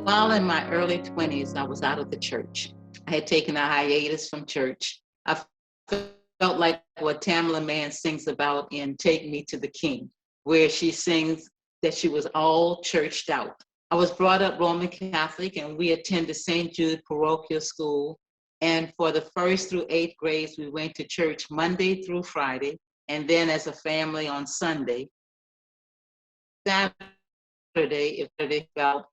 While in my early 20s, I was out of the church. I had taken a hiatus from church. I felt like what Tamala Mann sings about in Take Me to the King, where she sings that she was all churched out. I was brought up Roman Catholic, and we attended St. Jude Parochial School. And for the first through eighth grades, we went to church Monday through Friday, and then as a family on Sunday. Saturday, if they fell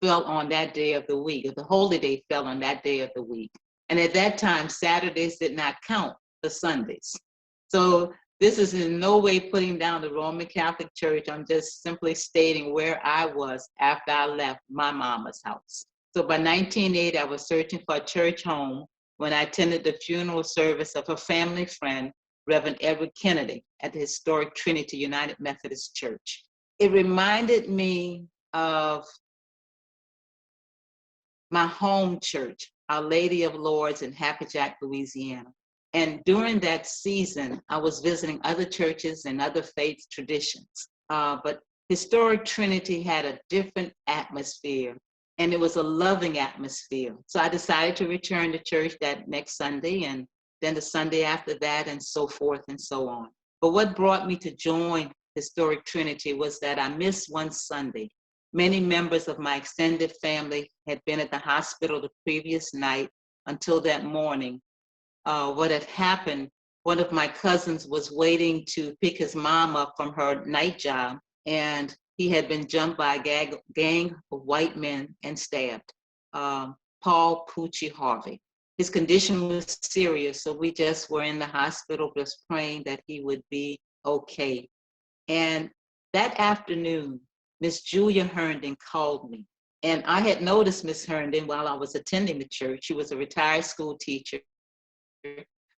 fell on that day of the week, if the holy day fell on that day of the week. And at that time, Saturdays did not count for Sundays. So this is in no way putting down the Roman Catholic Church. I'm just simply stating where I was after I left my mama's house. So by 1980, I was searching for a church home when I attended the funeral service of a family friend, Reverend Edward Kennedy, at the historic Trinity United Methodist Church. It reminded me of my home church, Our Lady of Lourdes in Happy Jack, Louisiana. And during that season, I was visiting other churches and other faith traditions. But Historic Trinity had a different atmosphere, and it was a loving atmosphere. So I decided to return to church that next Sunday, and then the Sunday after that, and so forth and so on. But what brought me to join Historic Trinity was that I missed one Sunday. Many members of my extended family had been at the hospital the previous night until that morning. What had happened, one of my cousins was waiting to pick his mom up from her night job, and he had been jumped by a gang of white men and stabbed. Paul Pucci Harvey. His condition was serious, so we just were in the hospital just praying that he would be okay. And that afternoon, Miss Julia Herndon called me. And I had noticed Miss Herndon while I was attending the church. She was a retired school teacher,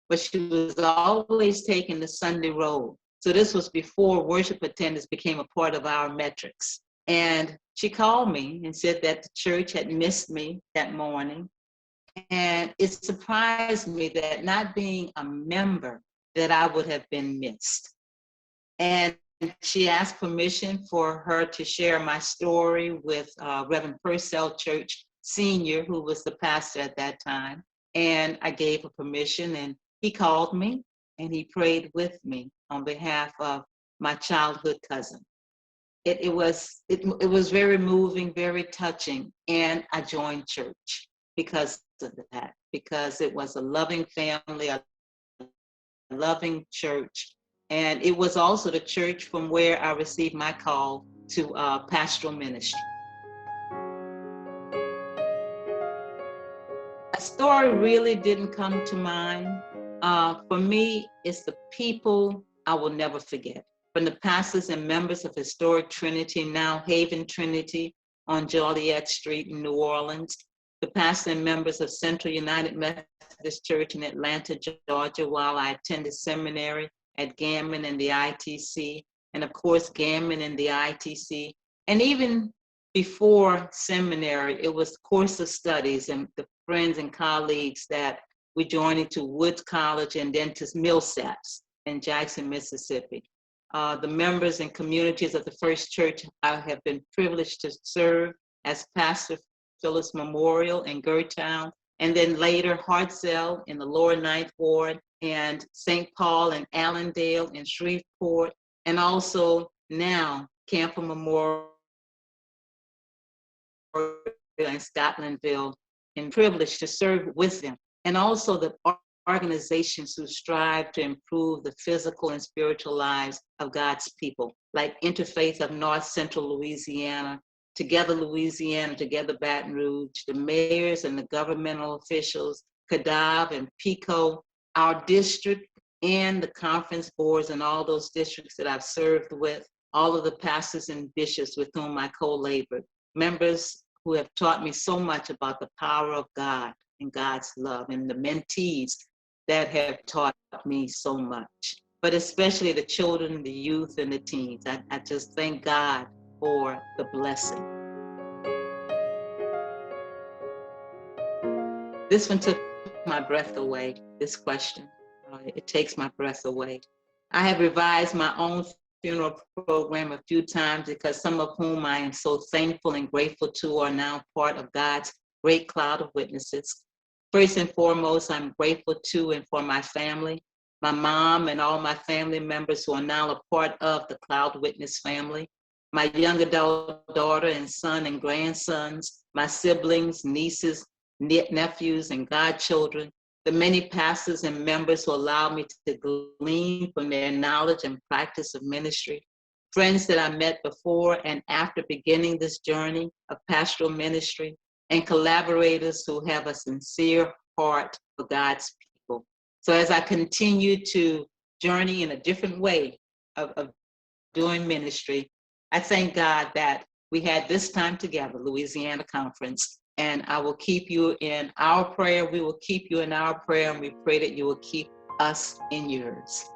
but she was always taking the Sunday roll. So this was before worship attendance became a part of our metrics. And she called me and said that the church had missed me that morning. And it surprised me that not being a member, that I would have been missed. And she asked permission for her to share my story with Reverend Purcell Church Sr., who was the pastor at that time. And I gave her permission, and he called me and he prayed with me on behalf of my childhood cousin. It was very moving, very touching, and I joined church because of that, because it was a loving family, a loving church. And it was also the church from where I received my call to pastoral ministry. A story really didn't come to mind. For me, it's the people I will never forget. From the pastors and members of Historic Trinity, now Haven Trinity on Joliet Street in New Orleans, the pastors and members of Central United Methodist Church in Atlanta, Georgia, while I attended seminary at Gammon and the ITC, and of course, Gammon and the ITC. And even before seminary, it was course of studies and the friends and colleagues that we joined into Woods College and then to Millsaps in Jackson, Mississippi. The members and communities of the First Church I have been privileged to serve as Pastor Phyllis Memorial in Gertown, and then later Hartzell in the Lower Ninth Ward, and St. Paul and Allendale in Shreveport, and also now Camper Memorial in Scotlandville, and privileged to serve with them. And also the organizations who strive to improve the physical and spiritual lives of God's people, like Interfaith of North Central Louisiana, Together Louisiana, Together Baton Rouge, the mayors and the governmental officials, CADAV and PICO, our district and the conference boards and all those districts that I've served with, all of the pastors and bishops with whom I co-labored, members who have taught me so much about the power of God and God's love, and the mentees that have taught me so much, but especially the children, the youth, and the teens. I just thank God for the blessing. This one took my breath away, this question. It takes my breath away. I have revised my own funeral program a few times because some of whom I am so thankful and grateful to are now part of God's great cloud of witnesses. First and foremost, I'm grateful to and for my family, my mom and all my family members who are now a part of the Cloud Witness family, my young adult daughter and son and grandsons, my siblings, nieces, nephews, and godchildren, the many pastors and members who allow me to glean from their knowledge and practice of ministry, friends that I met before and after beginning this journey of pastoral ministry, and collaborators who have a sincere heart for God's people. So as I continue to journey in a different way of doing ministry, I thank God that we had this time together, Louisiana Conference, and I will keep you in our prayer. We will keep you in our prayer, and we pray that you will keep us in yours.